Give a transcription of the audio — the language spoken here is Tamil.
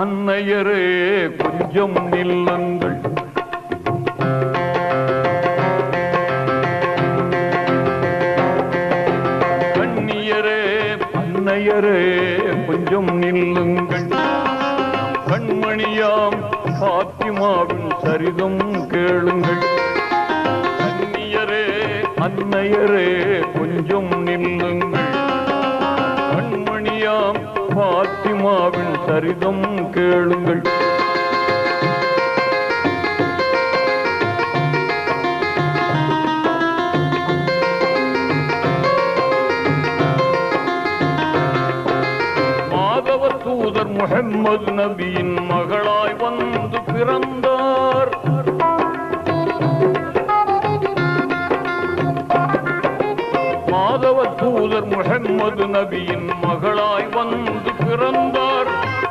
அன்னையரே கொஞ்சம் நில்லுங்கள். கண்ணியரே அன்னையரே கொஞ்சம் நில்லுங்கள். கண்மணியாம் பாத்திமாவின் சரிதம் கேளுங்கள். கண்ணியரே அன்னையரே கொஞ்சம் நில்லுங்கள். கண்மணியாம் பாத்திமாவின் சரிதம் கேளுங்கள். மாதவ தூதர் முஹம்மது நபியின் மகளாய் வந்து பிறந்தார். மாதவ தூதர் முஹம்மது நபியின் மகளாய் வந்து பிறந்தார்.